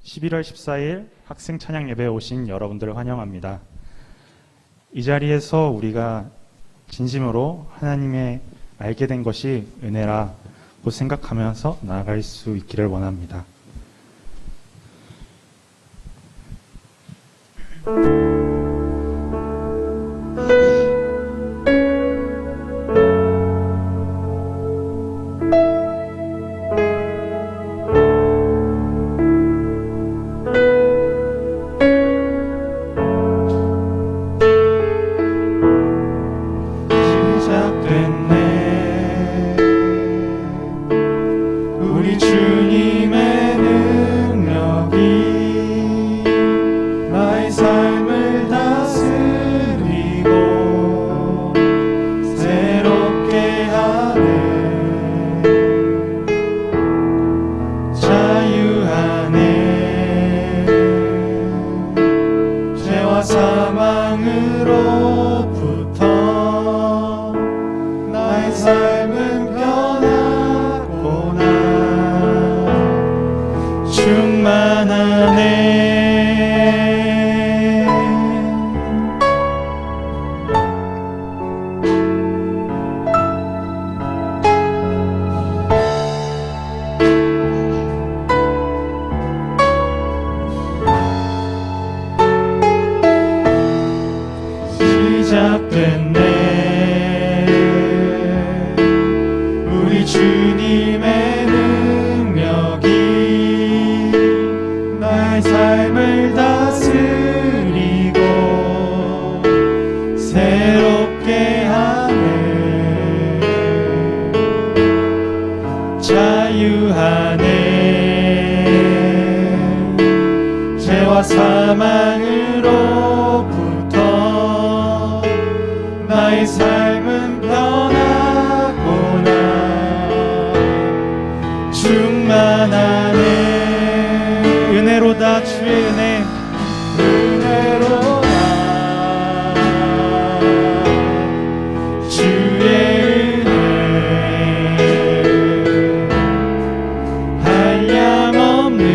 11월 14일 학생 찬양 예배에 오신 여러분들을 환영합니다. 이 자리에서 우리가 진심으로 하나님의 알게 된 것이 은혜라고 생각하면서 나아갈 수 있기를 원합니다. 사망으로부터 나의 삶은 변하구나. 충만하네. 은혜로다. 주의 은혜, 은혜로다. 주의 은혜 한량없는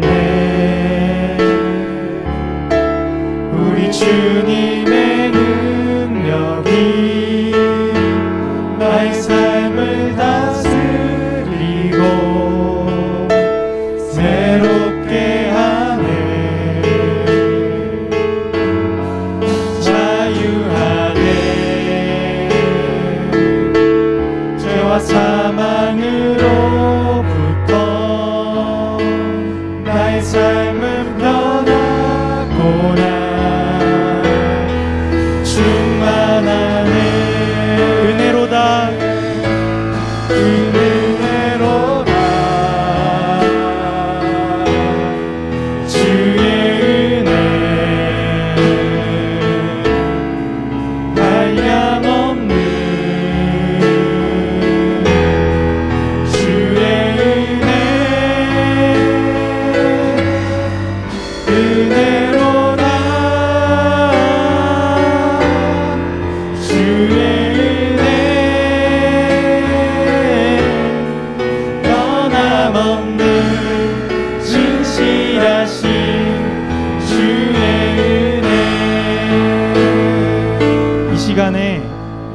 시작됐네. 우리 주님의 능력이 나의 삶을 다스리고 새롭게 하네. 자유하네. 죄와 사망으로부터 나의 삶은 변하구나. 충만하네. 은혜로다. 은혜로다. 주의 은혜 한량없는 주의 은혜 은혜로다. 주의 은혜 변함없는 진실하신 주의 은혜. 이 시간에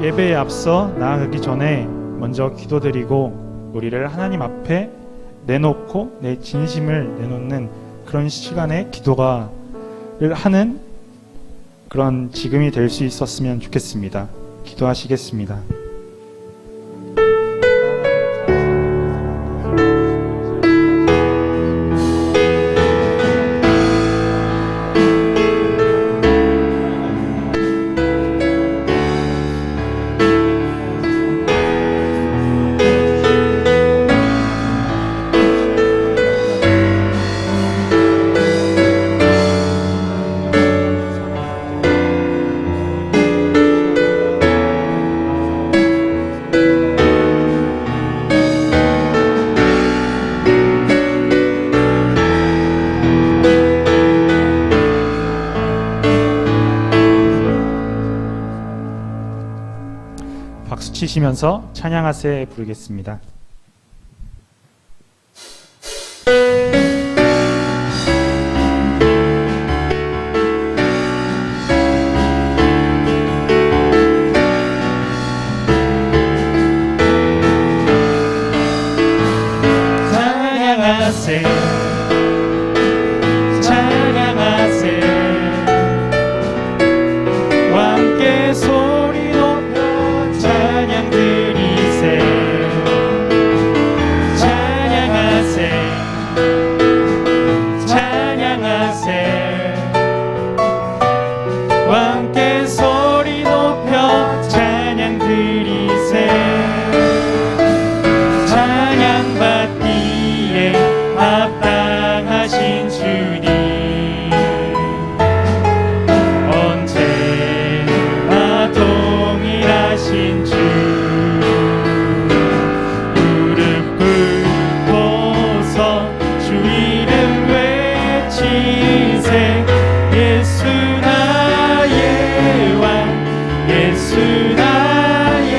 예배에 앞서 나아가기 전에 먼저 기도드리고 우리를 하나님 앞에 내놓고 내 진심을 내놓는 그런 시간에 기도를 하는 그런 지금이 될 수 있었으면 좋겠습니다. 기도하시겠습니다. 치시면서 찬양하세 부르겠습니다. 찬양하세 찬양하세 함께 소리 높여 찬양 드리세 찬양하세 찬양하세 함께 소리 높여 찬양 드리세 찬양 받기에 합당하신 주님 언제나 동일하신 주 무릎 꿇고서 주 이름 외치세 예수 나의 왕 예수 나의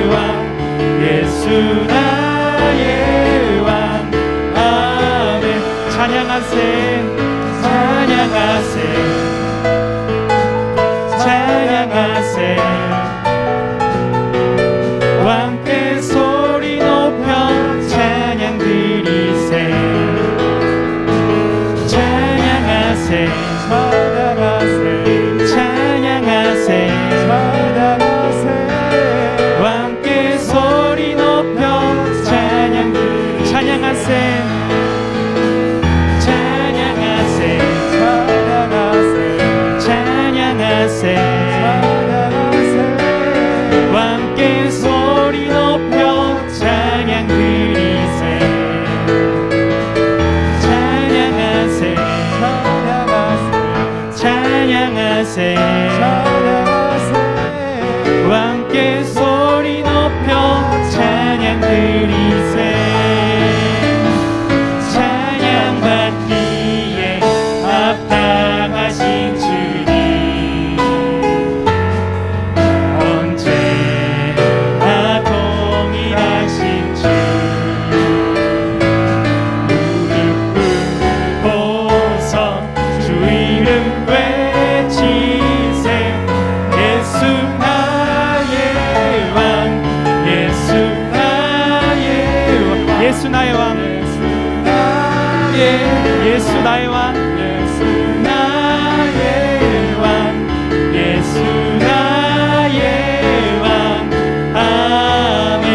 왕 예수 나의 왕 아멘 찬양하세 찬양하세 찬양하세 함께 소리 높여 찬양 드리세 찬양하세 찬양하세 찬양하세 찬양하세 함께 소리 높여 찬양 찬양하세 찬양하세 찬양하세 찬양하세 함께 소리 높여 찬양 드리세 찬양하세 찬양하세 함께 소리 높여 찬양 드리세 찬양 받기에 합당하신 주님 언제나 동일하신 주 무릎 꿇고서 주 이름 외치세 예수 나의 왕 예수 나의 왕 예수 나의 왕 예수 나의 왕 예수 나의 왕 예수 나의 왕 아멘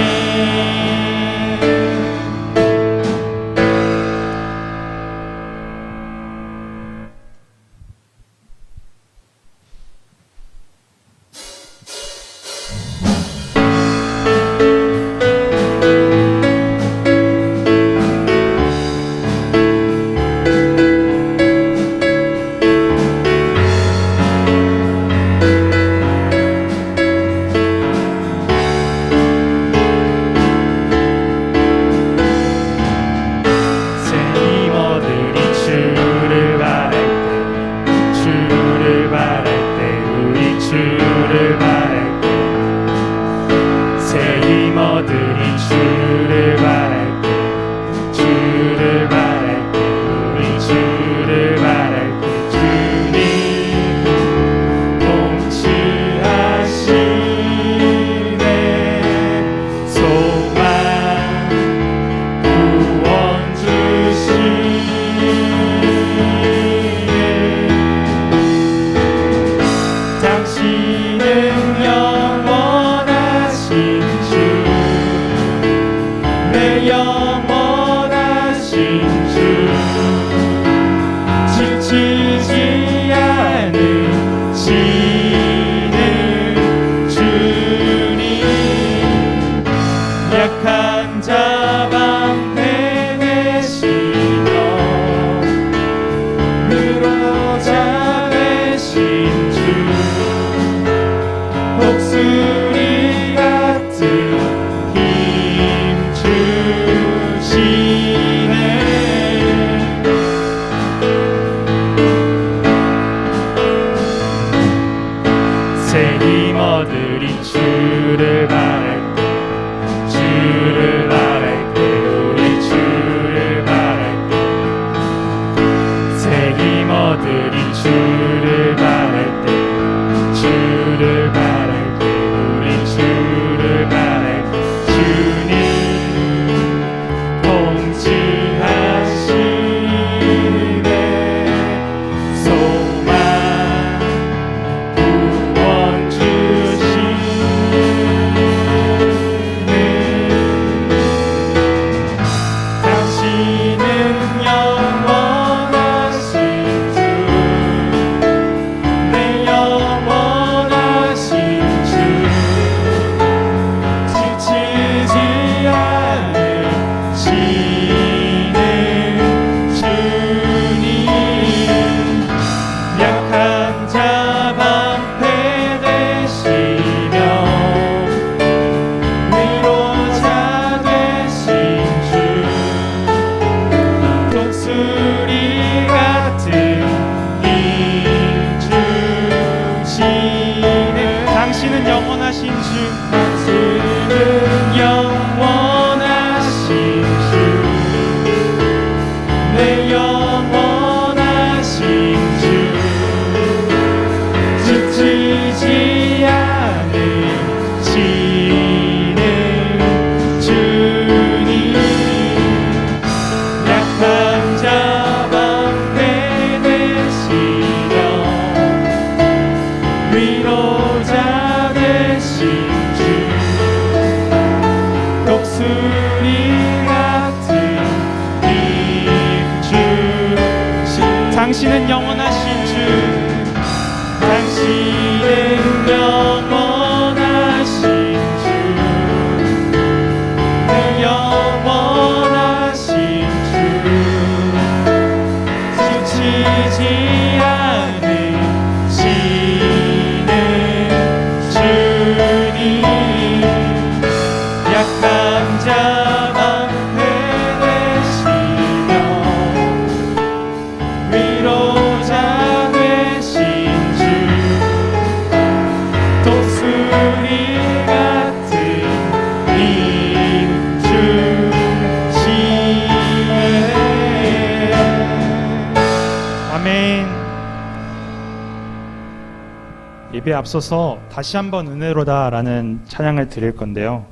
예배에 앞서서 다시 한번 은혜로다라는 찬양을 드릴 건데요.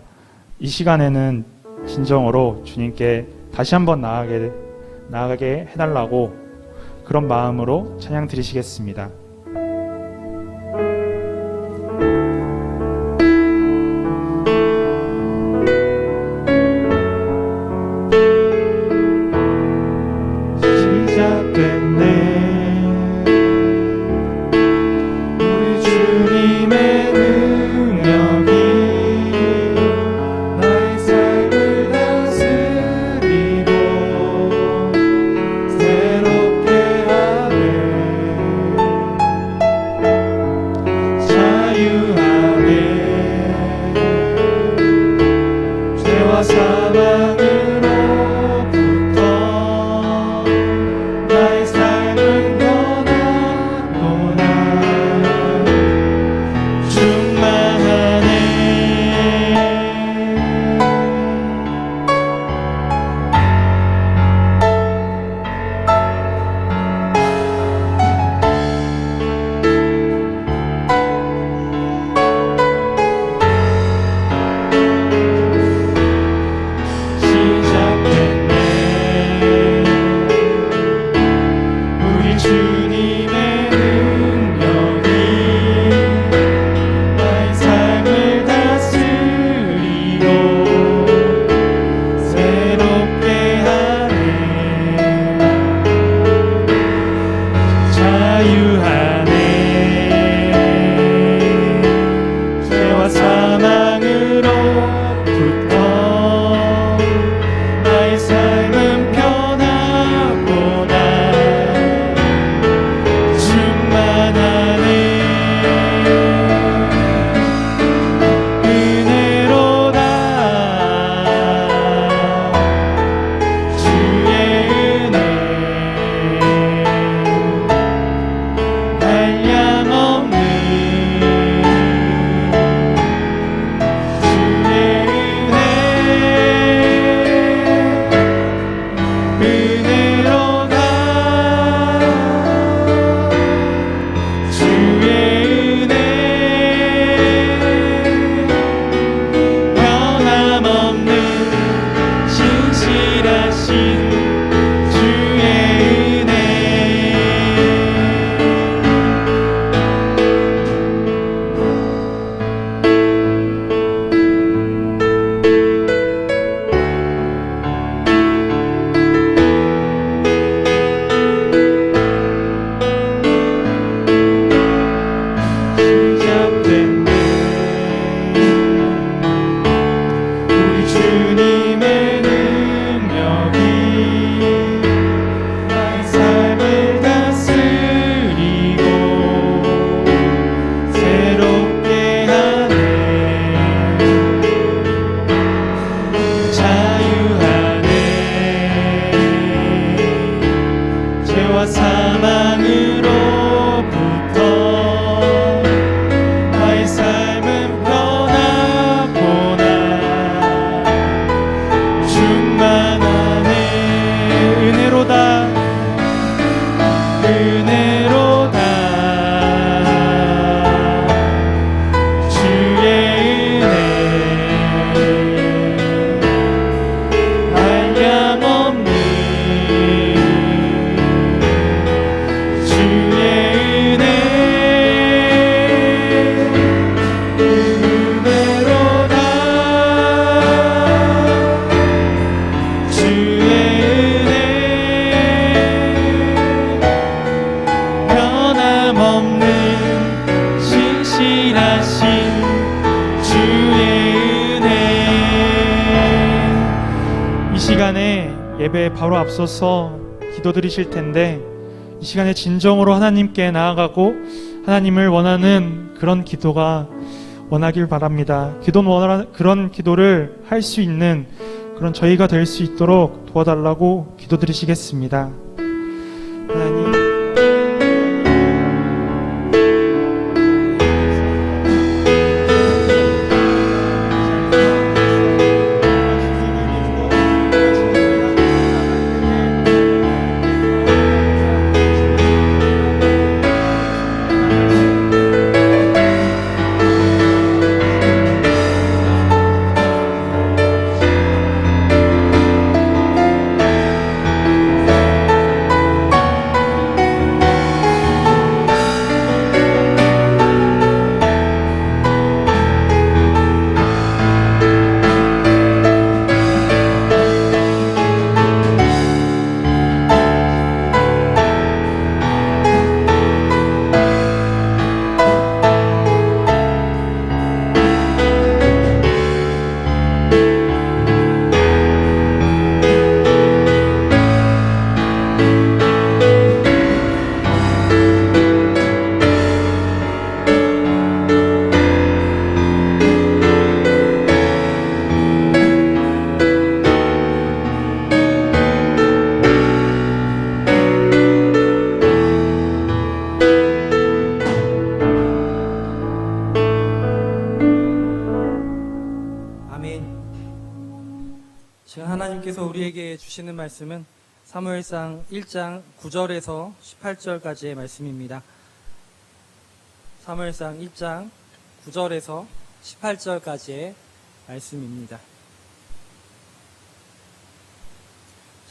이 시간에는 진정으로 주님께 다시 한번 나아가게 해달라고 그런 마음으로 찬양 드리시겠습니다. 예배에 바로 앞서서 기도드리실 텐데 이 시간에 진정으로 하나님께 나아가고 하나님을 원하는 그런 기도가 원하길 바랍니다. 그런 기도를 할 수 있는 그런 저희가 될 수 있도록 도와달라고 기도드리시겠습니다. 하나님, 주시는 말씀은 사무엘상 1장 9절에서 18절까지의 말씀입니다. 사무엘상 1장 9절에서 18절까지의 말씀입니다.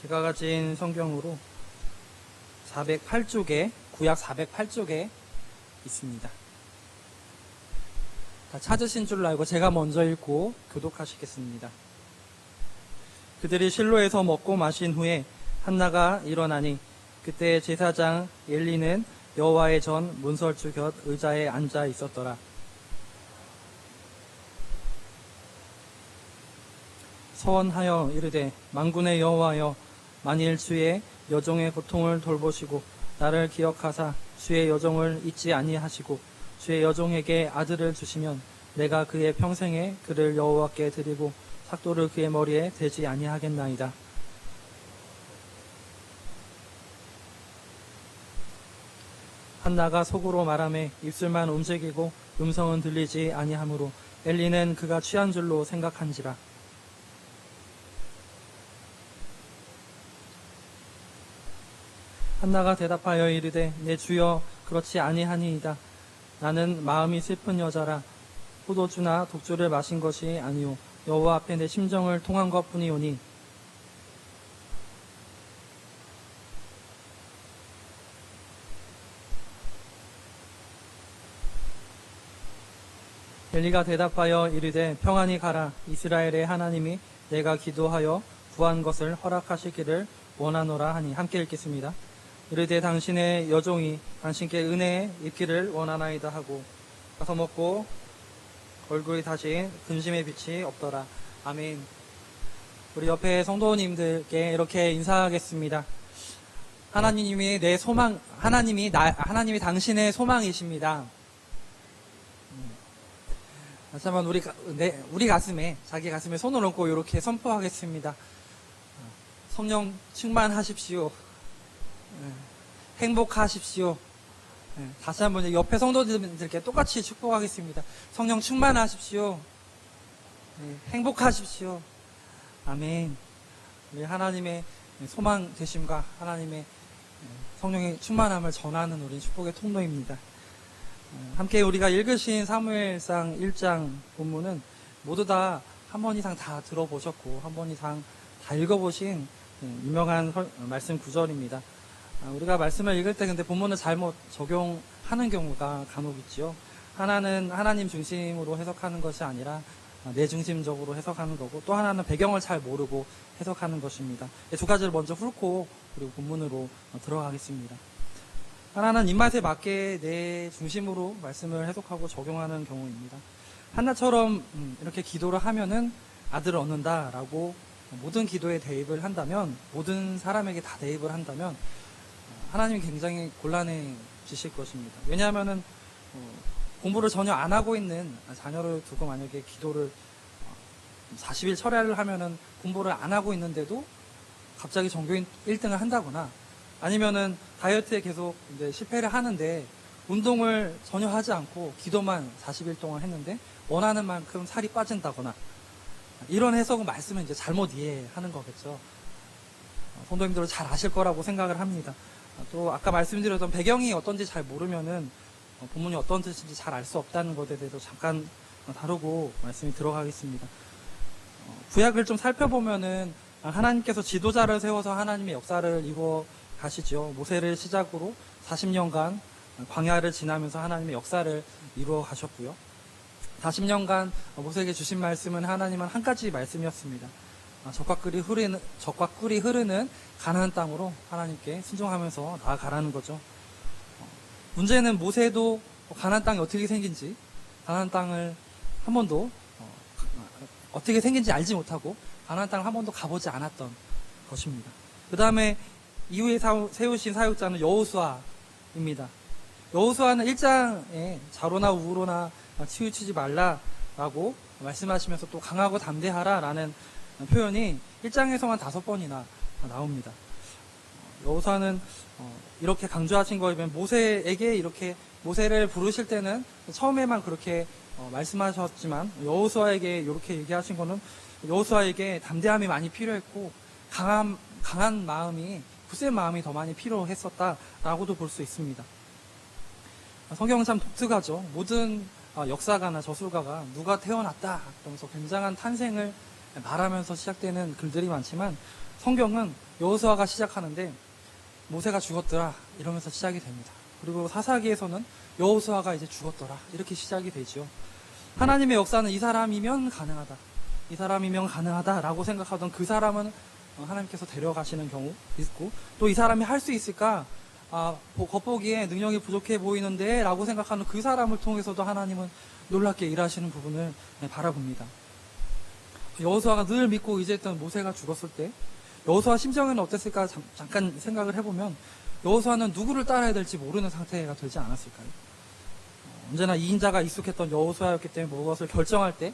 제가 가진 성경으로 408쪽에, 구약 408쪽에 있습니다. 다 찾으신 줄 알고 제가 먼저 읽고 교독하시겠습니다. 그들이 실로에서 먹고 마신 후에 한나가 일어나니 그때 제사장 엘리는 여호와의 전 문설주 곁 의자에 앉아 있었더라. 서원하여 이르되 만군의 여호와여, 만일 주의 여종의 고통을 돌보시고 나를 기억하사 주의 여종을 잊지 아니하시고 주의 여종에게 아들을 주시면 내가 그의 평생에 그를 여호와께 드리고 삭도를 그의 머리에 대지 아니하겠나이다. 한나가 속으로 말하매 입술만 움직이고 음성은 들리지 아니하므로 엘리는 그가 취한 줄로 생각한지라. 한나가 대답하여 이르되 내 주여, 그렇지 아니하니이다. 나는 마음이 슬픈 여자라. 포도주나 독주를 마신 것이 아니오 여호와 앞에 내 심정을 통한 것뿐이오니. 엘리가 대답하여 이르되 평안히 가라. 이스라엘의 하나님이 내가 기도하여 구한 것을 허락하시기를 원하노라 하니. 함께 읽겠습니다. 이르되 당신의 여종이 당신께 은혜에 입기를 원하나이다 하고 가서 먹고 얼굴이 다시 근심의 빛이 없더라. 아멘. 우리 옆에 성도님들께 이렇게 인사하겠습니다. 하나님이 내 소망, 하나님이 당신의 소망이십니다. 다시 한번 우리 가슴에, 자기 가슴에 손을 얹고 이렇게 선포하겠습니다. 성령 충만하십시오. 행복하십시오. 다시 한번 옆에 성도들께 똑같이 축복하겠습니다. 성령 충만하십시오. 행복하십시오. 아멘. 우리 하나님의 소망 되심과 하나님의 성령의 충만함을 전하는 우리 축복의 통로입니다. 함께 우리가 읽으신 사무엘상 1장 본문은 모두 다 한 번 이상 다 들어보셨고 한 번 이상 다 읽어보신 유명한 말씀 구절입니다. 우리가 말씀을 읽을 때 근데 본문을 잘못 적용하는 경우가 간혹 있죠. 하나는 하나님 중심으로 해석하는 것이 아니라 내 중심적으로 해석하는 거고, 또 하나는 배경을 잘 모르고 해석하는 것입니다. 두 가지를 먼저 훑고 그리고 본문으로 들어가겠습니다. 하나는 입맛에 맞게 내 중심으로 말씀을 해석하고 적용하는 경우입니다. 한나처럼 이렇게 기도를 하면은 아들을 얻는다라고 모든 기도에 대입을 한다면, 모든 사람에게 다 대입을 한다면 하나님이 굉장히 곤란해지실 것입니다. 왜냐하면은 공부를 전혀 안 하고 있는 자녀를 두고 만약에 기도를 40일 철야를 하면은 공부를 안 하고 있는데도 갑자기 전교 1등을 한다거나, 아니면은 다이어트에 계속 이제 실패를 하는데 운동을 전혀 하지 않고 기도만 40일 동안 했는데 원하는 만큼 살이 빠진다거나, 이런 해석은 말씀을 이제 잘못 이해하는 거겠죠. 성도님들은 잘 아실 거라고 생각을 합니다. 또 아까 말씀드렸던 배경이 어떤지 잘 모르면은 본문이 어떤 뜻인지 잘 알 수 없다는 것에 대해서 잠깐 다루고 말씀이 들어가겠습니다. 구약을 좀 살펴보면은 하나님께서 지도자를 세워서 하나님의 역사를 이루어 가시죠. 모세를 시작으로 40년간 광야를 지나면서 하나님의 역사를 이루어 가셨고요. 40년간 모세에게 주신 말씀은 하나님은 한 가지 말씀이었습니다. 적과 꿀이 흐르는 가나안 땅으로 하나님께 순종하면서 나아가라는 거죠. 문제는 모세도 가나안 땅이 어떻게 생긴지, 가나안 땅을 한 번도 어떻게 생긴지 알지 못하고 가나안 땅을 한 번도 가보지 않았던 것입니다. 그 다음에 이후에 세우신 사역자는 여호수아입니다. 여호수아는 1장에 좌로나 우로나 치우치지 말라라고 말씀하시면서 또 강하고 담대하라라는 표현이 1장에서만 5번이나 나옵니다. 여호수아는 이렇게 강조하신 거이면 모세에게 이렇게 모세를 부르실 때는 처음에만 그렇게 말씀하셨지만 여호수아에게 이렇게 얘기하신 거는 여호수아에게 담대함이 많이 필요했고 강한 마음이, 굳센 마음이 더 많이 필요했었다라고도 볼 수 있습니다. 성경은 참 독특하죠. 모든 역사가나 저술가가 누가 태어났다 그러면서 굉장한 탄생을 말하면서 시작되는 글들이 많지만, 성경은 여호수아가 시작하는데 모세가 죽었더라 이러면서 시작이 됩니다. 그리고 사사기에서는 여호수아가 이제 죽었더라 이렇게 시작이 되죠. 하나님의 역사는 이 사람이면 가능하다, 이 사람이면 가능하다라고 생각하던 그 사람은 하나님께서 데려가시는 경우 있고, 또 이 사람이 할 수 있을까, 겉보기에 능력이 부족해 보이는데 라고 생각하는 그 사람을 통해서도 하나님은 놀랍게 일하시는 부분을 바라봅니다. 여호수아가 늘 믿고 의지했던 모세가 죽었을 때 여호수아 심정에는 어땠을까 잠깐 생각을 해보면, 여호수아는 누구를 따라야 될지 모르는 상태가 되지 않았을까요? 언제나 이인자가 익숙했던 여호수아였기 때문에 무엇을 결정할 때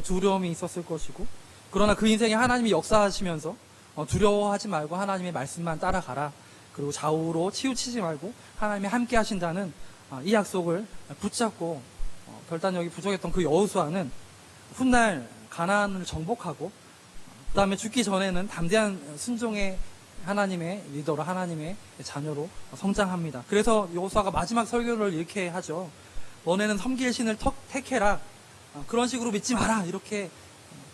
두려움이 있었을 것이고, 그러나 그 인생에 하나님이 역사하시면서 두려워하지 말고 하나님의 말씀만 따라가라, 그리고 좌우로 치우치지 말고 하나님이 함께 하신다는 이 약속을 붙잡고 결단력이 부족했던 그 여호수아는 훗날 가나안을 정복하고, 그 다음에 죽기 전에는 담대한 순종의 하나님의 리더로, 하나님의 자녀로 성장합니다. 그래서 여호수아가 마지막 설교를 이렇게 하죠. 너네는 섬길 신을 택해라, 그런 식으로 믿지 마라, 이렇게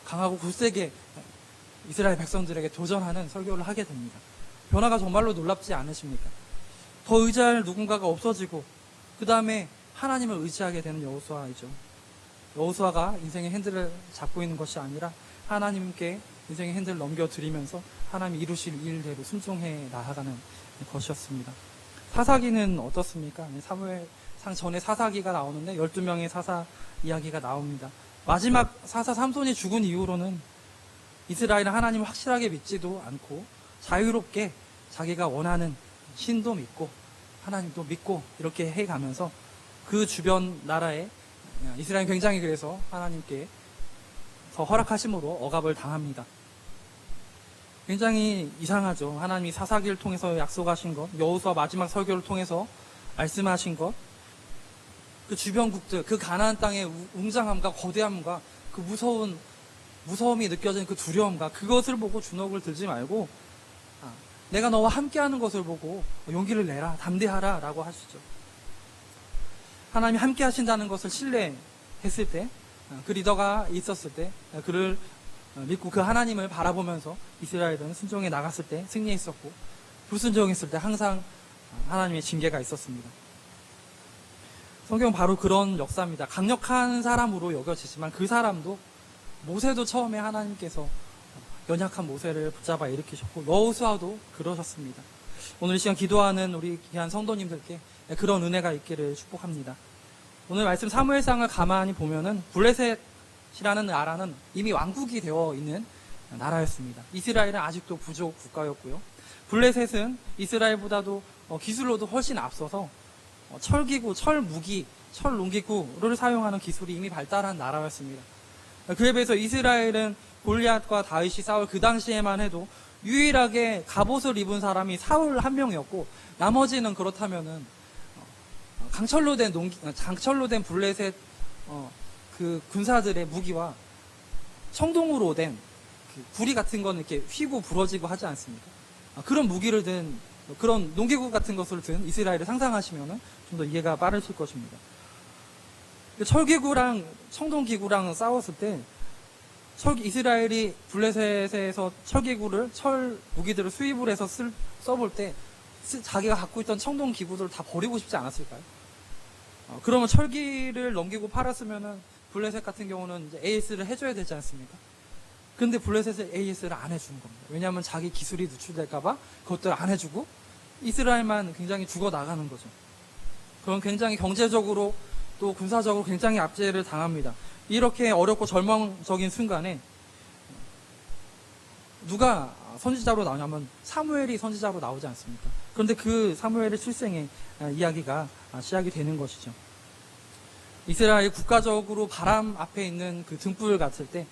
강하고 굳세게 이스라엘 백성들에게 도전하는 설교를 하게 됩니다. 변화가 정말로 놀랍지 않으십니까? 더 의지할 누군가가 없어지고, 그 다음에 하나님을 의지하게 되는 여호수아이죠. 여호수아가 인생의 핸들을 잡고 있는 것이 아니라 하나님께 인생의 핸들을 넘겨드리면서 하나님이 이루실 일대로 순종해 나아가는 것이었습니다. 사사기는 어떻습니까? 사무엘상 전에 사사기가 나오는데 12명의 사사 이야기가 나옵니다. 마지막 사사 삼손이 죽은 이후로는 이스라엘은 하나님을 확실하게 믿지도 않고 자유롭게 자기가 원하는 신도 믿고 하나님도 믿고 이렇게 해가면서 그 주변 나라에 이스라엘은 굉장히 그래서 하나님께 더 허락하심으로 억압을 당합니다. 굉장히 이상하죠. 하나님이 사사기를 통해서 약속하신 것, 여호수아 마지막 설교를 통해서 말씀하신 것, 그 주변국들, 그 가나안 땅의 웅장함과 거대함과 그 무서움이 느껴지는 그 두려움과 그것을 보고 주눅을 들지 말고 내가 너와 함께하는 것을 보고 용기를 내라, 담대하라 라고 하시죠. 하나님이 함께 하신다는 것을 신뢰했을 때, 그 리더가 있었을 때, 그를 믿고 그 하나님을 바라보면서 이스라엘은 순종해 나갔을 때 승리했었고, 불순종했을 때 항상 하나님의 징계가 있었습니다. 성경은 바로 그런 역사입니다. 강력한 사람으로 여겨지지만 그 사람도, 모세도 처음에 하나님께서 연약한 모세를 붙잡아 일으키셨고, 여호수아도 그러셨습니다. 오늘 이 시간 기도하는 우리 귀한 성도님들께 그런 은혜가 있기를 축복합니다. 오늘 말씀 사무엘상을 가만히 보면은 블레셋이라는 나라는 이미 왕국이 되어 있는 나라였습니다. 이스라엘은 아직도 부족 국가였고요. 블레셋은 이스라엘보다도 기술로도 훨씬 앞서서 철기구, 철무기, 철농기구를 사용하는 기술이 이미 발달한 나라였습니다. 그에 비해서 이스라엘은 골리앗과 다윗이 싸울 그 당시에만 해도 유일하게 갑옷을 입은 사람이 사울 한 명이었고, 나머지는 그렇다면은 강철로 된 블레셋 그 군사들의 무기와 청동으로 된 그 구리 같은 거는 이렇게 휘고 부러지고 하지 않습니까? 그런 무기를 든, 그런 농기구 같은 것을 든 이스라엘을 상상하시면은 좀 더 이해가 빠르실 것입니다. 철기구랑 청동기구랑 싸웠을 때 이스라엘이 블레셋에서 철기구를, 철 무기들을 수입을 해서 써볼 때 자기가 갖고 있던 청동기구들을 다 버리고 싶지 않았을까요? 그러면 철기를 넘기고 팔았으면은 블레셋 같은 경우는 이제 AS를 해줘야 되지 않습니까? 근데 블레셋은 AS를 안 해주는 겁니다. 왜냐하면 자기 기술이 누출될까봐 그것들을 안 해주고 이스라엘만 굉장히 죽어 나가는 거죠. 그럼 굉장히 경제적으로 또 군사적으로 굉장히 압제를 당합니다. 이렇게 어렵고 절망적인 순간에 누가 선지자로 나오냐면 사무엘이 선지자로 나오지 않습니까? 그런데 그 사무엘의 출생의 이야기가 시작이 되는 것이죠. 이스라엘 국가적으로 바람 앞에 있는 그 등불 같을 때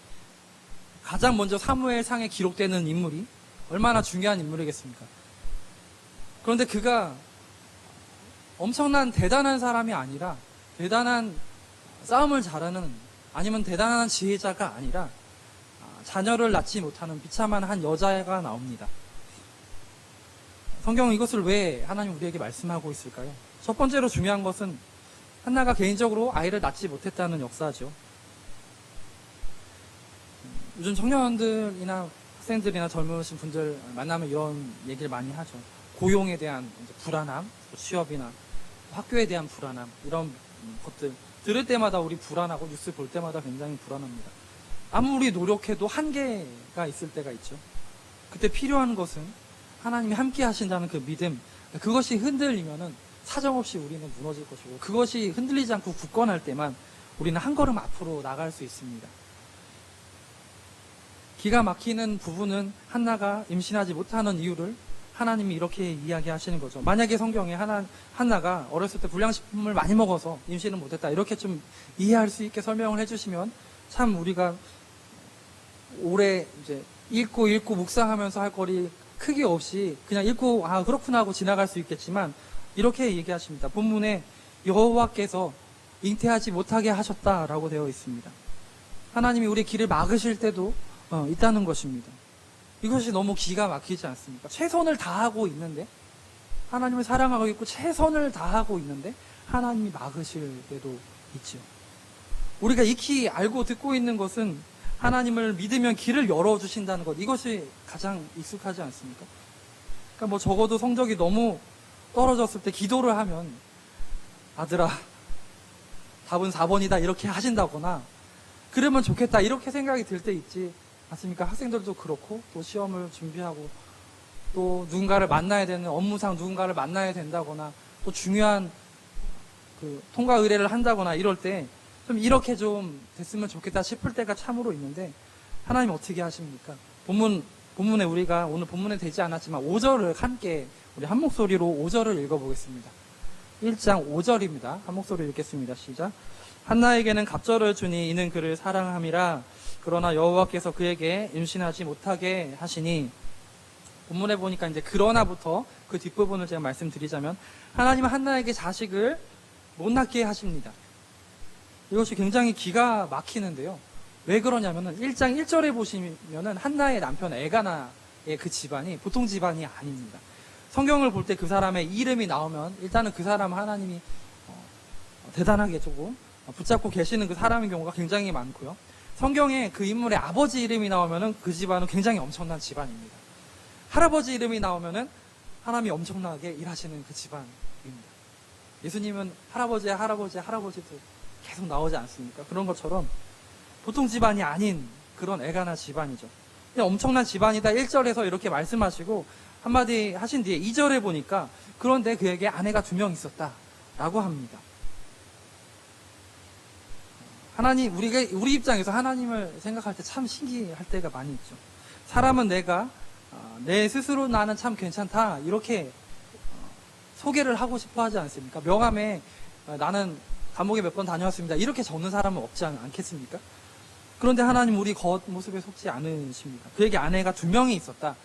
가장 먼저 사무엘 상에 기록되는 인물이 얼마나 중요한 인물이겠습니까? 그런데 그가 엄청난 대단한 사람이 아니라 대단한 싸움을 잘하는, 아니면 대단한 지혜자가 아니라 자녀를 낳지 못하는 비참한 한 여자가 나옵니다. 성경은 이것을 왜 하나님 우리에게 말씀하고 있을까요? 첫 번째로 중요한 것은 한나가 개인적으로 아이를 낳지 못했다는 역사죠. 요즘 청년들이나 학생들이나 젊으신 분들 만나면 이런 얘기를 많이 하죠. 고용에 대한 이제 불안함, 취업이나 학교에 대한 불안함, 이런 것들 들을 때마다 우리 불안하고 뉴스 볼 때마다 굉장히 불안합니다. 아무리 노력해도 한계가 있을 때가 있죠. 그때 필요한 것은 하나님이 함께 하신다는 그 믿음, 그것이 흔들리면은 사정없이 우리는 무너질 것이고, 그것이 흔들리지 않고 굳건할 때만 우리는 한 걸음 앞으로 나갈 수 있습니다. 기가 막히는 부분은 한나가 임신하지 못하는 이유를 하나님이 이렇게 이야기하시는 거죠. 만약에 성경에 한나가 어렸을 때 불량식품을 많이 먹어서 임신을 못했다, 이렇게 좀 이해할 수 있게 설명을 해주시면 참 우리가 오래 이제 읽고 묵상하면서 할 거리 크기 없이 그냥 읽고 아 그렇구나 하고 지나갈 수 있겠지만, 이렇게 얘기하십니다. 본문에 여호와께서 잉태하지 못하게 하셨다라고 되어 있습니다. 하나님이 우리 길을 막으실 때도 있다는 것입니다. 이것이 너무 기가 막히지 않습니까? 최선을 다하고 있는데, 하나님을 사랑하고 있고 최선을 다하고 있는데 하나님이 막으실 때도 있죠. 우리가 익히 알고 듣고 있는 것은 하나님을 믿으면 길을 열어주신다는 것, 이것이 가장 익숙하지 않습니까? 그러니까 뭐 적어도 성적이 너무 떨어졌을 때 기도를 하면 아들아 답은 4번이다 이렇게 하신다거나 그러면 좋겠다 이렇게 생각이 들 때 있지 않습니까? 학생들도 그렇고 또 시험을 준비하고 또 누군가를 만나야 되는 업무상 누군가를 만나야 된다거나 또 중요한 그 통과 의뢰를 한다거나 이럴 때 좀 이렇게 좀 됐으면 좋겠다 싶을 때가 참으로 있는데, 하나님 어떻게 하십니까? 본문에 우리가 오늘 본문에 되지 않았지만 5절을 함께 우리 한 목소리로 5절을 읽어보겠습니다. 1장 5절입니다. 한 목소리 읽겠습니다. 시작. 한나에게는 갑절을 주니 이는 그를 사랑함이라. 그러나 여호와께서 그에게 임신하지 못하게 하시니. 본문에 보니까 이제 그러나부터 그 뒷부분을 제가 말씀드리자면, 하나님은 한나에게 자식을 못 낳게 하십니다. 이것이 굉장히 기가 막히는데요. 왜 그러냐면은 1장 1절에 보시면은 한나의 남편 엘가나의 그 집안이 보통 집안이 아닙니다. 성경을 볼 때 그 사람의 이름이 나오면 일단은 그 사람 하나님이 대단하게 조금 붙잡고 계시는 그 사람인 경우가 굉장히 많고요. 성경에 그 인물의 아버지 이름이 나오면은 그 집안은 굉장히 엄청난 집안입니다. 할아버지 이름이 나오면은 하나님이 엄청나게 일하시는 그 집안입니다. 예수님은 할아버지도 계속 나오지 않습니까? 그런 것처럼 보통 집안이 아닌 그런 엘가나 집안이죠. 엄청난 집안이다 1절에서 이렇게 말씀하시고 한마디 하신 뒤에 2절에 보니까 그런데 그에게 아내가 2명 있었다라고 합니다. 하나님, 우리 입장에서 하나님을 생각할 때 참 신기할 때가 많이 있죠. 사람은 내 스스로 나는 참 괜찮다 이렇게 소개를 하고 싶어 하지 않습니까? 명함에 나는 감옥에 몇 번 다녀왔습니다 이렇게 적는 사람은 없지 않겠습니까? 그런데 하나님 우리 겉모습에 속지 않으십니다. 그에게 아내가 2명이 있었다.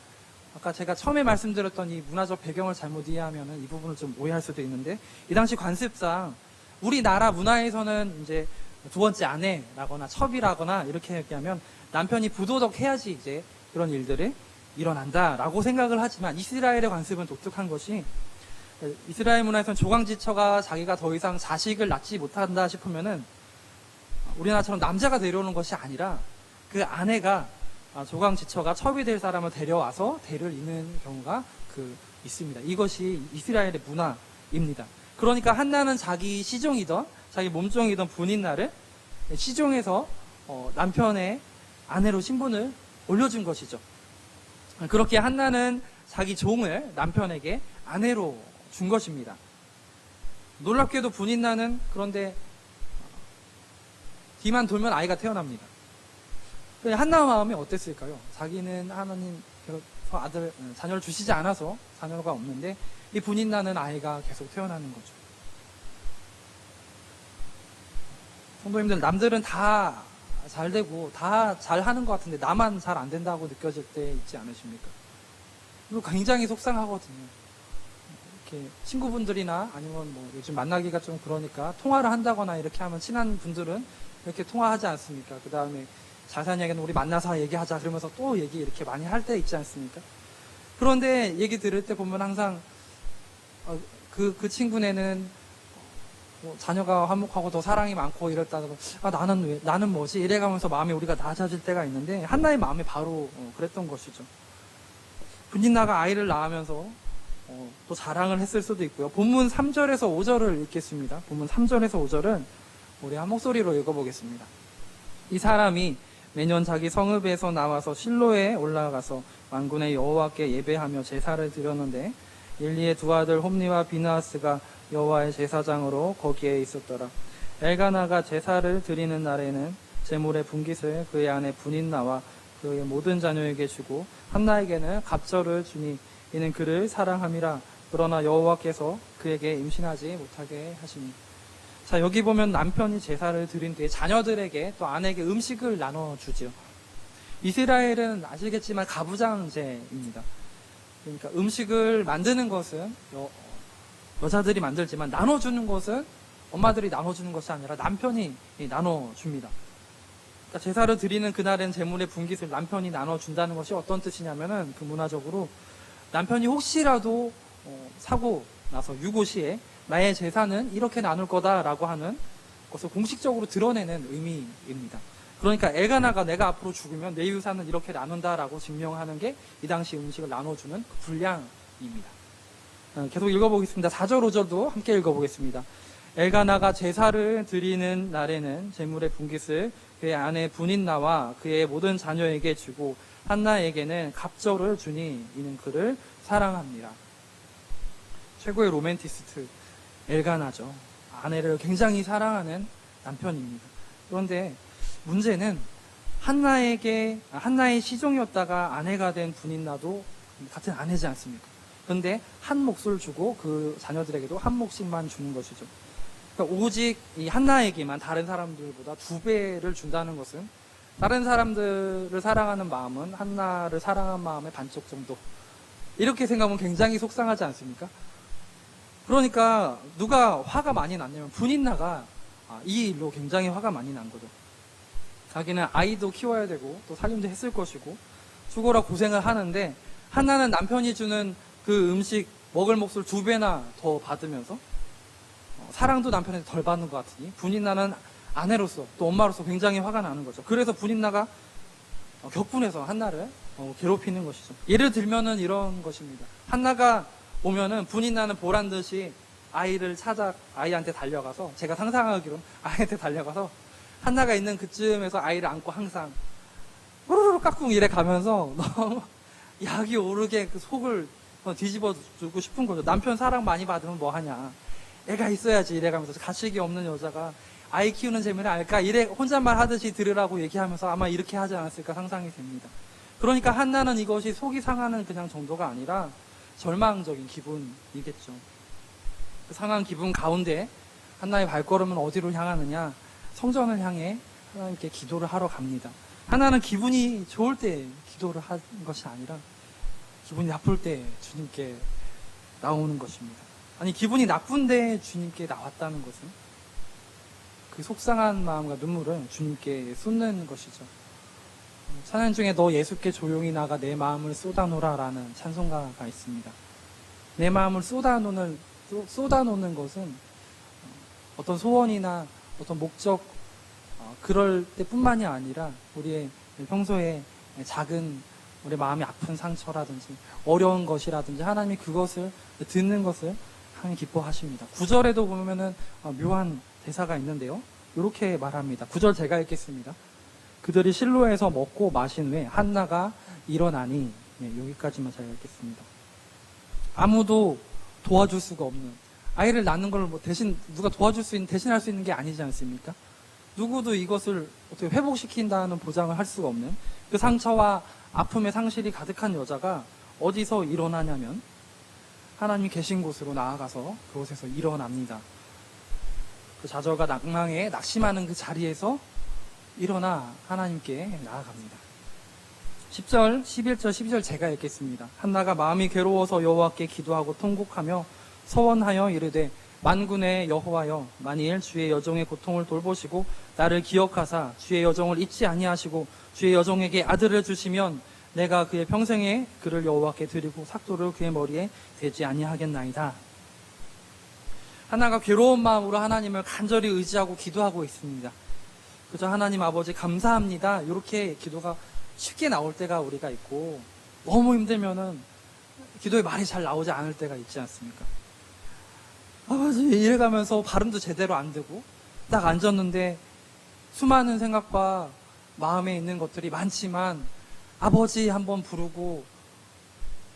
아까 제가 처음에 말씀드렸던 이 문화적 배경을 잘못 이해하면 이 부분을 좀 오해할 수도 있는데, 이 당시 관습상 우리나라 문화에서는 이제 2번째 아내라거나 첩이라거나 이렇게 얘기하면 남편이 부도덕 해야지 이제 그런 일들이 일어난다라고 생각을 하지만, 이스라엘의 관습은 독특한 것이, 이스라엘 문화에서는 조강지처가 자기가 더 이상 자식을 낳지 못한다 싶으면은 우리나라처럼 남자가 데려오는 것이 아니라 그 아내가 조강지처가 첩이 될 사람을 데려와서 대를 잇는 경우가 있습니다. 이것이 이스라엘의 문화입니다. 그러니까 한나는 자기 시종이던 자기 몸종이던 분인날을 시종에서 남편의 아내로 신분을 올려준 것이죠. 그렇게 한나는 자기 종을 남편에게 아내로 준 것입니다. 놀랍게도 분인나는 그런데 뒤만 돌면 아이가 태어납니다. 한나 마음이 어땠을까요? 자기는 하나님께서 자녀를 주시지 않아서 자녀가 없는데 이 분인나는 아이가 계속 태어나는 거죠. 성도님들, 남들은 다 잘 되고 다 잘하는 것 같은데 나만 잘 안 된다고 느껴질 때 있지 않으십니까? 그리고 굉장히 속상하거든요. 이렇게 친구분들이나 아니면 뭐 요즘 만나기가 좀 그러니까 통화를 한다거나 이렇게 하면 친한 분들은 이렇게 통화하지 않습니까? 그 다음에 자세한 얘기는 우리 만나서 얘기하자 그러면서 또 얘기 이렇게 많이 할 때 있지 않습니까? 그런데 얘기 들을 때 보면 항상 그 친구네는 뭐 자녀가 화목하고 더 사랑이 많고 이랬다가 나는 뭐지 이래가면서 마음이 우리가 낮아질 때가 있는데 한나의 마음이 바로 그랬던 것이죠. 분인나가 아이를 낳으면서 또 자랑을 했을 수도 있고요. 본문 3절에서 5절을 읽겠습니다. 본문 3절에서 5절은 우리 한 목소리로 읽어보겠습니다. 이 사람이 매년 자기 성읍에서 나와서 실로에 올라가서 만군의 여호와께 예배하며 제사를 드렸는데 일리의 두 아들 홈니와 비나하스가 여호와의 제사장으로 거기에 있었더라. 엘가나가 제사를 드리는 날에는 제물의 분깃을 그의 아내 분인나와 그의 모든 자녀에게 주고 한나에게는 갑절을 주니 이는 그를 사랑함이라. 그러나 여호와께서 그에게 임신하지 못하게 하시니. 자, 여기 보면 남편이 제사를 드린 뒤에 자녀들에게 또 아내에게 음식을 나눠주죠. 이스라엘은 아시겠지만 가부장제입니다. 그러니까 음식을 만드는 것은 여자들이 만들지만 나눠주는 것은 엄마들이 나눠주는 것이 아니라 남편이 나눠줍니다. 그러니까 제사를 드리는 그날엔 제물의 분깃을 남편이 나눠준다는 것이 어떤 뜻이냐면은 그 문화적으로 남편이 혹시라도 사고 나서 유고시에 나의 재산은 이렇게 나눌 거다라고 하는 것을 공식적으로 드러내는 의미입니다. 그러니까 엘가나가 내가 앞으로 죽으면 내 유산은 이렇게 나눈다라고 증명하는 게 이 당시 음식을 나눠주는 그 분량입니다. 계속 읽어보겠습니다. 4절 5절도 함께 읽어보겠습니다. 엘가나가 제사를 드리는 날에는 제물의 분깃을 그의 아내 분인나와 그의 모든 자녀에게 주고 한나에게는 갑절을 주니 이는 그를 사랑합니다. 최고의 로맨티스트 엘가나죠. 아내를 굉장히 사랑하는 남편입니다. 그런데 문제는 한나의 시종이었다가 아내가 된 분인나도 같은 아내지 않습니까? 그런데 한 몫을 주고 그 자녀들에게도 한 몫씩만 주는 것이죠. 그러니까 오직 이 한나에게만 다른 사람들보다 2배를 준다는 것은 다른 사람들을 사랑하는 마음은 한나를 사랑한 마음의 반쪽 정도. 이렇게 생각하면 굉장히 속상하지 않습니까? 그러니까 누가 화가 많이 났냐면 분인나가 이 일로 굉장히 화가 많이 난 거죠. 자기는 아이도 키워야 되고 또 살림도 했을 것이고 죽어라 고생을 하는데 한나는 남편이 주는 그 음식 먹을 몫을 2배나 더 받으면서 사랑도 남편한테 덜 받는 것 같으니 분인나는 아내로서 또 엄마로서 굉장히 화가 나는 거죠. 그래서 분인나가 격분해서 한나를 괴롭히는 것이죠. 예를 들면은 이런 것입니다. 한나가 오면은 분인나는 보란 듯이 아이를 찾아 아이한테 달려가서 제가 상상하기로는 아이한테 달려가서 한나가 있는 그쯤에서 아이를 안고 항상 우르르 깍꿍 이래 가면서 너무 약이 오르게 그 속을 뒤집어 주고 싶은 거죠. 남편 사랑 많이 받으면 뭐 하냐. 애가 있어야지 이래 가면서 가식이 없는 여자가 아이 키우는 재미를 알까? 이래 혼잣말 하듯이 들으라고 얘기하면서 아마 이렇게 하지 않았을까 상상이 됩니다. 그러니까 한나는 이것이 속이 상하는 그냥 정도가 아니라 절망적인 기분이겠죠. 그 상한 기분 가운데 한나의 발걸음은 어디로 향하느냐? 성전을 향해 하나님께 기도를 하러 갑니다. 하나는 기분이 좋을 때 기도를 하는 것이 아니라 기분이 나쁠 때 주님께 나오는 것입니다. 아니 기분이 나쁜데 주님께 나왔다는 것은 그 속상한 마음과 눈물을 주님께 쏟는 것이죠. 찬양 중에 너 예수께 조용히 나가 내 마음을 쏟아놓으라 라는 찬송가가 있습니다. 내 마음을 쏟아놓는 것은 어떤 소원이나 어떤 목적 그럴 때뿐만이 아니라 우리의 평소에 작은 우리 마음이 아픈 상처라든지 어려운 것이라든지 하나님이 그것을 듣는 것을 하나님 기뻐하십니다. 9절에도 보면은 묘한 대사가 있는데요. 이렇게 말합니다. 9절 제가 읽겠습니다. 그들이 실로에서 먹고 마신 후에 한나가 일어나니 여기까지만 제가 읽겠습니다. 아무도 도와줄 수가 없는 아이를 낳는 걸 뭐 대신 누가 도와줄 수 있는 대신할 수 있는 게 아니지 않습니까? 누구도 이것을 어떻게 회복시킨다는 보장을 할 수가 없는 그 상처와 아픔의 상실이 가득한 여자가 어디서 일어나냐면 하나님이 계신 곳으로 나아가서 그곳에서 일어납니다. 그 좌절과 낭망에 낙심하는 그 자리에서 일어나 하나님께 나아갑니다. 10절, 11절, 12절 제가 읽겠습니다. 한나가 마음이 괴로워서 여호와께 기도하고 통곡하며 서원하여 이르되 만군의 여호와여 만일 주의 여종의 고통을 돌보시고 나를 기억하사 주의 여종을 잊지 아니하시고 주의 여종에게 아들을 주시면 내가 그의 평생에 그를 여호와께 드리고 삭도를 그의 머리에 대지 아니하겠나이다. 하나가 괴로운 마음으로 하나님을 간절히 의지하고 기도하고 있습니다. 그저 하나님 아버지 감사합니다. 이렇게 기도가 쉽게 나올 때가 우리가 있고, 너무 힘들면은 기도에 말이 잘 나오지 않을 때가 있지 않습니까? 아버지 이래가면서 발음도 제대로 안 되고 딱 앉았는데 수많은 생각과 마음에 있는 것들이 많지만 아버지 한번 부르고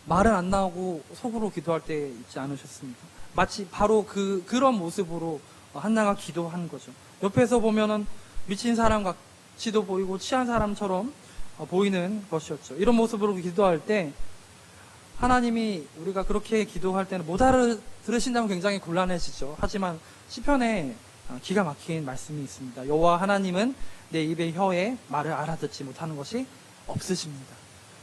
말은 안 나오고 속으로 기도할 때 있지 않으셨습니까? 마치 바로 그런 모습으로 한나가 기도한 거죠. 옆에서 보면은 미친 사람 같이도 보이고 취한 사람처럼 보이는 것이었죠. 이런 모습으로 기도할 때 하나님이 우리가 그렇게 기도할 때는 못 알아들으신다면 굉장히 곤란해지죠. 하지만 시편에 기가 막힌 말씀이 있습니다. 여호와 하나님은 내 입의 혀에 말을 알아듣지 못하는 것이 없으십니다.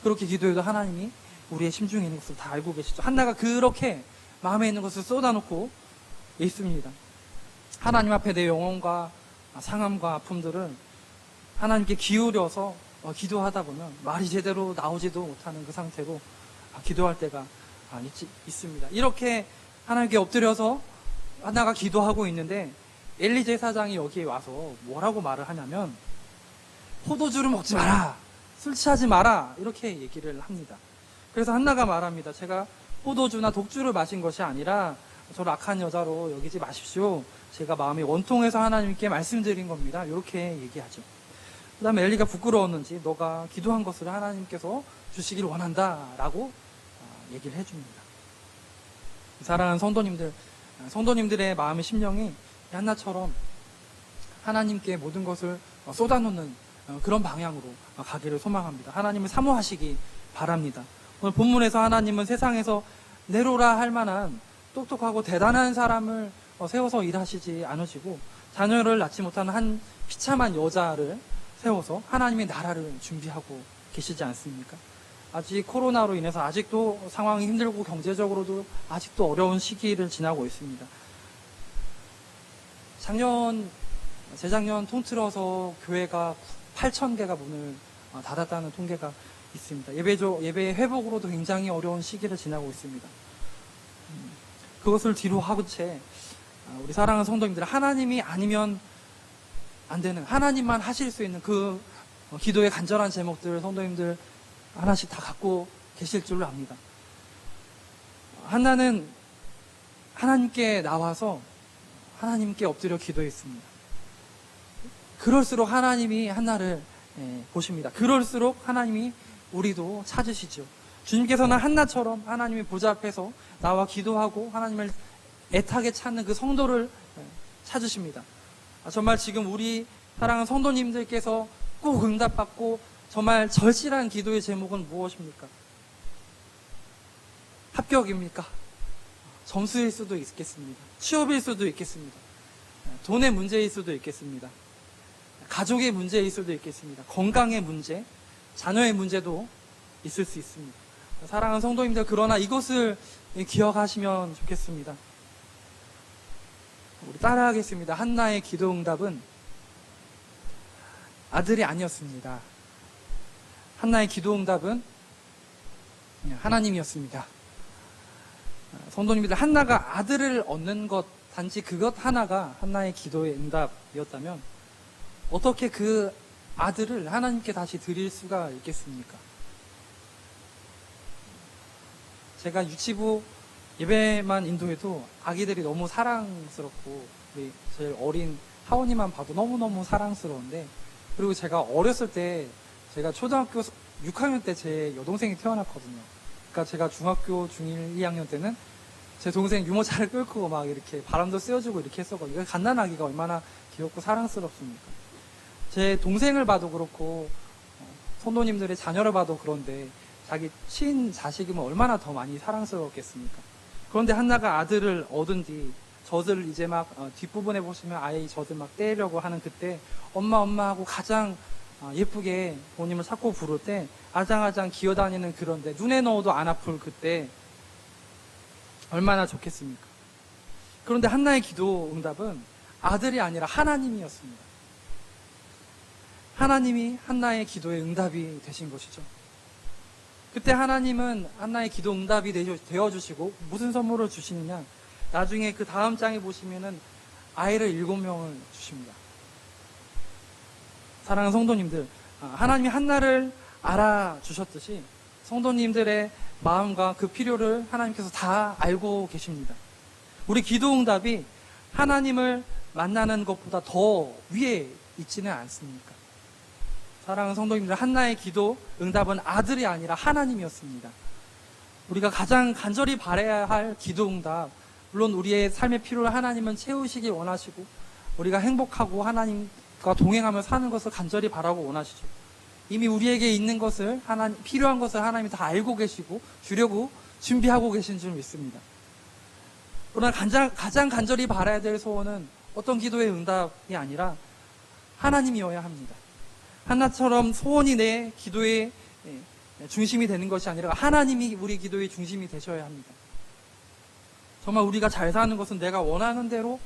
그렇게 기도해도 하나님이 우리의 심중에 있는 것을 다 알고 계시죠. 한나가 그렇게 마음에 있는 것을 쏟아놓고 있습니다. 하나님 앞에 내 영혼과 상함과 아픔들을 하나님께 기울여서 기도하다 보면 말이 제대로 나오지도 못하는 그 상태로 기도할 때가 있습니다. 이렇게 하나님께 엎드려서 한나가 기도하고 있는데 엘리제 사장이 여기에 와서 뭐라고 말을 하냐면 포도주를 먹지 마라, 술 취하지 마라, 이렇게 얘기를 합니다. 그래서 한나가 말합니다. 제가 포도주나 독주를 마신 것이 아니라 저를 악한 여자로 여기지 마십시오. 제가 마음이 원통해서 하나님께 말씀드린 겁니다. 이렇게 얘기하죠. 그 다음에 엘리가 부끄러웠는지 너가 기도한 것을 하나님께서 주시길 원한다 라고 얘기를 해줍니다. 사랑하는 성도님들의 마음의 심령이 한나처럼 하나님께 모든 것을 쏟아놓는 그런 방향으로 가기를 소망합니다. 하나님을 사모하시기 바랍니다. 오늘 본문에서 하나님은 세상에서 네로라 할 만한 똑똑하고 대단한 사람을 세워서 일하시지 않으시고 자녀를 낳지 못하는 한 비참한 여자를 세워서 하나님의 나라를 준비하고 계시지 않습니까? 아직 코로나로 인해서 아직도 상황이 힘들고 경제적으로도 아직도 어려운 시기를 지나고 있습니다. 재작년 통틀어서 교회가 8,000개가 문을 닫았다는 통계가 있습니다. 예배 회복으로도 굉장히 어려운 시기를 지나고 있습니다. 그것을 뒤로 하고 채 우리 사랑하는 성도님들, 하나님이 아니면 안 되는, 하나님만 하실 수 있는 그 기도의 간절한 제목들 성도님들 하나씩 다 갖고 계실 줄로 압니다. 한나는 하나님께 나와서 하나님께 엎드려 기도했습니다. 그럴수록 하나님이 한나를 보십니다. 그럴수록 하나님이 우리도 찾으시죠. 주님께서는 한나처럼 하나님의 보좌 앞에서 나와 기도하고 하나님을 애타게 찾는 그 성도를 찾으십니다. 정말 지금 우리 사랑하는 성도님들께서 꼭 응답받고 정말 절실한 기도의 제목은 무엇입니까? 합격입니까? 점수일 수도 있겠습니다. 취업일 수도 있겠습니다. 돈의 문제일 수도 있겠습니다. 가족의 문제일 수도 있겠습니다. 건강의 문제, 자녀의 문제도 있을 수 있습니다. 사랑하는 성도님들, 그러나 이것을 기억하시면 좋겠습니다. 우리 따라하겠습니다. 한나의 기도 응답은 아들이 아니었습니다. 한나의 기도 응답은 하나님이었습니다. 성도님들, 한나가 아들을 얻는 것, 단지 그것 하나가 한나의 기도의 응답이었다면 어떻게 그 아들을 하나님께 다시 드릴 수가 있겠습니까? 제가 유치부 예배만 인도해도 아기들이 너무 사랑스럽고 우리 제일 어린 하원이만 봐도 너무너무 사랑스러운데, 그리고 제가 어렸을 때 제가 초등학교 6학년 때 제 여동생이 태어났거든요. 그러니까 제가 중학교 중1, 2학년 때는 제 동생 유모차를 끌고 막 이렇게 바람도 쐬어주고 이렇게 했었거든요. 갓난아기가 얼마나 귀엽고 사랑스럽습니까? 제 동생을 봐도 그렇고 성도님들의 자녀를 봐도 그런데 자기 친자식이면 얼마나 더 많이 사랑스러웠겠습니까? 그런데 한나가 아들을 얻은 뒤 젖을 이제 막 뒷부분에 보시면 아이 젖을 막 떼려고 하는 그때 엄마 하고 가장 예쁘게 부모님을 찾고 부를 때 아장아장 기어다니는 그런데 눈에 넣어도 안 아플 그때 얼마나 좋겠습니까? 그런데 한나의 기도 응답은 아들이 아니라 하나님이 하나님이 한나의 기도의 응답이 되신 것이죠. 그때 하나님은 한나의 기도 응답이 되어주시고 무슨 선물을 주시느냐, 나중에 그 다음 장에 보시면은 아이를 7명을 주십니다. 사랑하는 성도님들, 하나님이 한나를 알아주셨듯이 성도님들의 마음과 그 필요를 하나님께서 다 알고 계십니다. 우리 기도 응답이 하나님을 만나는 것보다 더 위에 있지는 않습니까? 사랑하는 성도님들, 한나의 기도 응답은 아들이 아니라 하나님이었습니다. 우리가 가장 간절히 바라야 할 기도 응답, 물론 우리의 삶의 필요를 하나님은 채우시길 원하시고 우리가 행복하고 하나님과 동행하며 사는 것을 간절히 바라고 원하시죠. 이미 우리에게 있는 것을 필요한 것을 하나님이 다 알고 계시고 주려고 준비하고 계신 줄 믿습니다. 그러나 가장 간절히 바라야 될 소원은 어떤 기도의 응답이 아니라 하나님이어야 합니다. 한나처럼 소원이 내 기도의 중심이 되는 것이 아니라 하나님이 우리 기도의 중심이 되셔야 합니다. 정말 우리가 잘 사는 것은 내가 원하는 대로,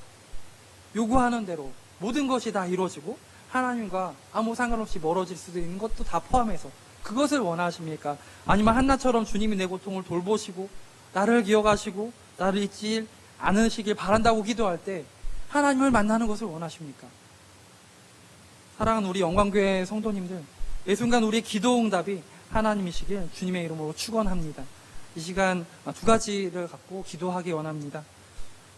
요구하는 대로 모든 것이 다 이루어지고 하나님과 아무 상관없이 멀어질 수도 있는 것도 다 포함해서 그것을 원하십니까? 아니면 한나처럼 주님이 내 고통을 돌보시고 나를 기억하시고 나를 잊지 않으시길 바란다고 기도할 때 하나님을 만나는 것을 원하십니까? 사랑하는 우리 영광교회 성도님들, 이 순간 우리의 기도 응답이 하나님이시길 주님의 이름으로 축원합니다. 이 시간 두 가지를 갖고 기도하기 원합니다.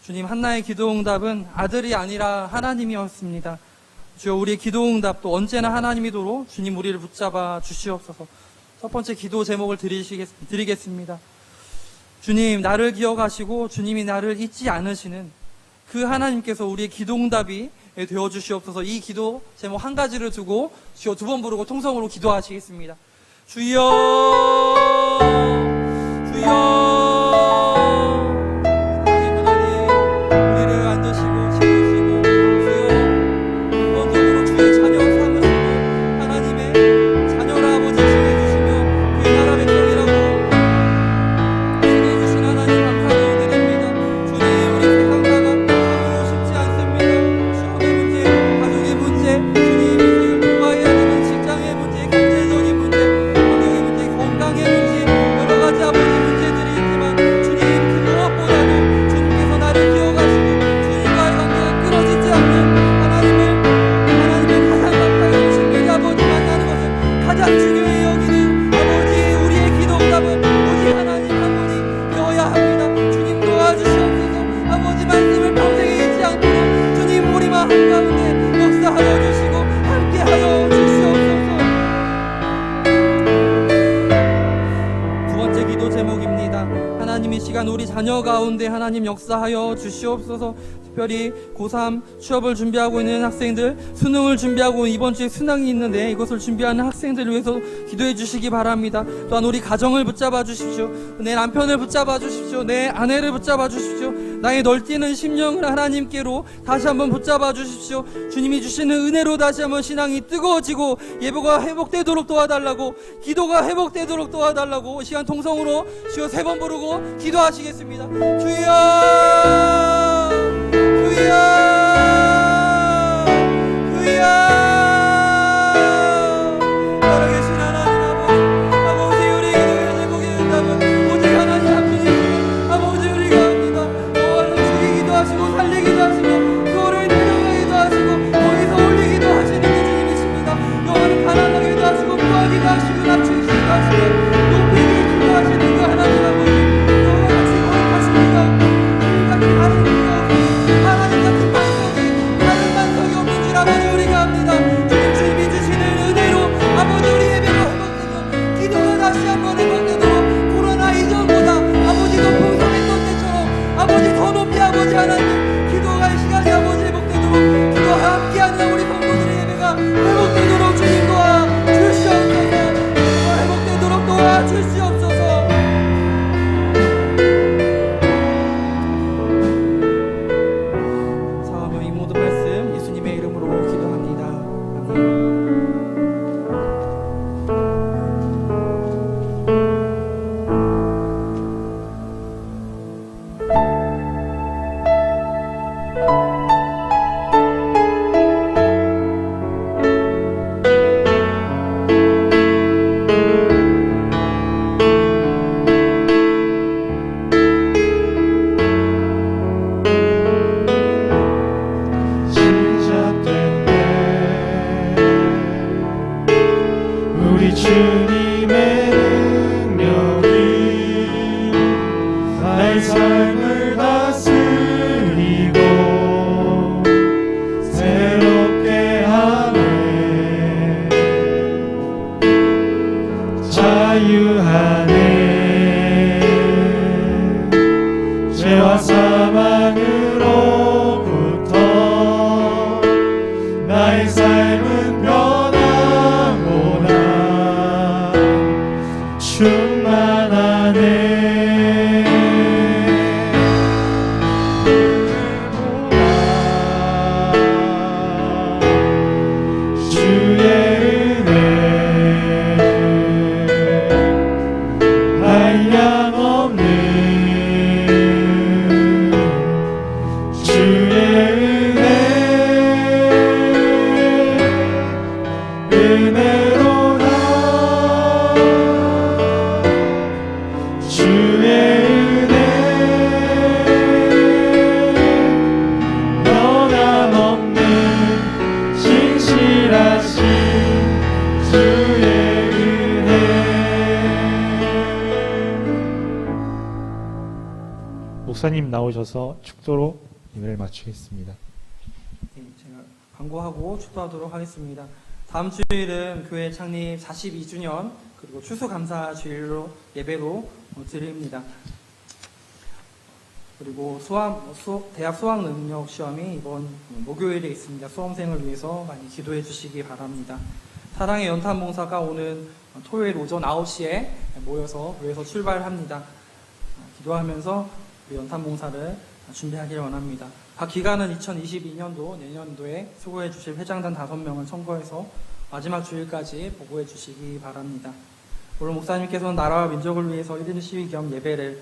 주님, 한나의 기도 응답은 아들이 아니라 하나님이었습니다. 주여, 우리의 기도 응답도 언제나 하나님이도록 주님 우리를 붙잡아 주시옵소서. 첫 번째 기도 제목을 드리겠습니다. 주님, 나를 기억하시고 주님이 나를 잊지 않으시는 그 하나님께서 우리의 기도 응답이 되어 주시옵소서. 이 기도 제목 한 가지를 두고 주여 두 번 부르고 통성으로 기도하시겠습니다. 주여, 주여. 우리 자녀 가운데 하나님 역사하여 주시옵소서. 특별히 고3 취업을 준비하고 있는 학생들, 수능을 준비하고 이번 주에 수능이 있는데 이것을 준비하는 학생들을 위해서 기도해 주시기 바랍니다. 또한 우리 가정을 붙잡아 주십시오. 내 남편을 붙잡아 주십시오. 내 아내를 붙잡아 주십시오. 나의 널뛰는 심령을 하나님께로 다시 한번 붙잡아 주십시오. 주님이 주시는 은혜로 다시 한번 신앙이 뜨거워지고 예배가 회복되도록 도와달라고, 기도가 회복되도록 도와달라고 이 시간 통성으로 주여 3번 부르고 기도하시겠습니다. 주여, 주여, 주여. 살아계신 하나님 아버지, 우리 기도의 제목의 응답은 오직 하나님 한 분이시니 아버지, 우리가 합니다. 너와는 죽이기도 하시고 살리기도 하시고 그거를 내려가기도 하시고 거기서 올리기도 하시는 그 주님이십니다. 너와는 가난하기도 하시고 구하기도 하시고 낮추기도 하시고 높이기도 하시는 그 하나님 아버지, 너와 같이 거룩하십니까? 하나님 같은 다른 반석이 없는 줄 아버지, 우리가 합니다. 주님이 주시는 은혜로 아버지, 우리 예배가 회복되며 기도가 다시 한번 회복되도록 코로나 이전보다 아버지 더 풍성했던 때처럼 아버지 더 높이 아버지 하나님 기도할 시간이 아버지 회복되도록, 기도와 함께하는 우리 성도들의 예배가 회복되도록 주님 도와주시옵소서. 기도가 회복되도록 도와주시옵소서. 이 모든 말씀 예수님의 이름으로 기도합니다. 아멘. 삶을 다스리고 새롭게 하네. 자유하네. 죄와 사망으로부터 나의 삶은 변하구나. 충만하네. 주의 은혜 한량없는 주의 은혜로다. 주의 은혜 변함없는 신실하신 주의 은혜. 목사님 나오셔서 축도로 예배를 마치겠습니다. 네, 제가 광고하고 축도하도록 하겠습니다. 다음 주일은 교회 창립 42주년 그리고 추수감사 주일로 예배로 드립니다. 그리고 대학 수학능력 시험이 이번 목요일에 있습니다. 수험생을 위해서 많이 기도해 주시기 바랍니다. 사랑의 연탄봉사가 오는 토요일 오전 9시에 모여서 교회에서 출발합니다. 기도하면서 우리 연탄봉사를 준비하기를 원합니다. 각 기간은 2022년도 내년도에 수고해 주실 회장단 5명을 선거해서 마지막 주일까지 보고해 주시기 바랍니다. 오늘 목사님께서는 나라와 민족을 위해서 1인 시위 겸 예배를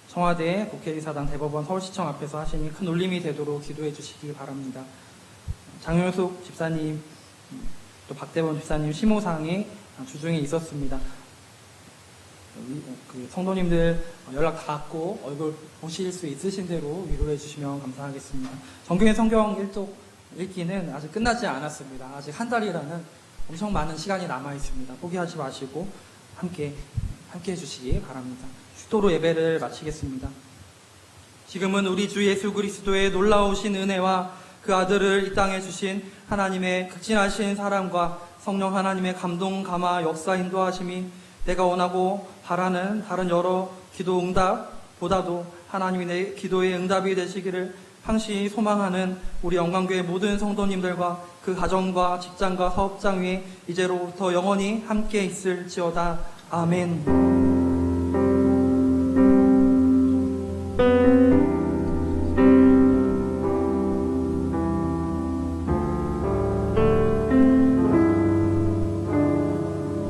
청와대 국회의사당 대법원 서울시청 앞에서 하시니 큰 울림이 되도록 기도해 주시기 바랍니다. 장효숙 집사님 또 박대범 집사님 심호상이 주중에 있었습니다. 그 성도님들 연락 닿고 얼굴 보실 수 있으신 대로 위로해 주시면 감사하겠습니다. 정교회 성경 읽기는 아직 끝나지 않았습니다. 아직 한 달이라는 엄청 많은 시간이 남아 있습니다. 포기하지 마시고 함께 해주시기 바랍니다. 축도로 예배를 마치겠습니다. 지금은 우리 주 예수 그리스도의 놀라우신 은혜와 그 아들을 이 땅에 주신 하나님의 극진하신 사랑과 성령 하나님의 감동, 감화, 역사, 인도하심이 내가 원하고 바라는 다른 여러 기도 응답보다도 하나님이 내 기도의 응답이 되시기를 항시 소망하는 우리 영광교회 모든 성도님들과 그 가정과 직장과 사업장 위에 이제로부터 영원히 함께 있을지어다. 아멘.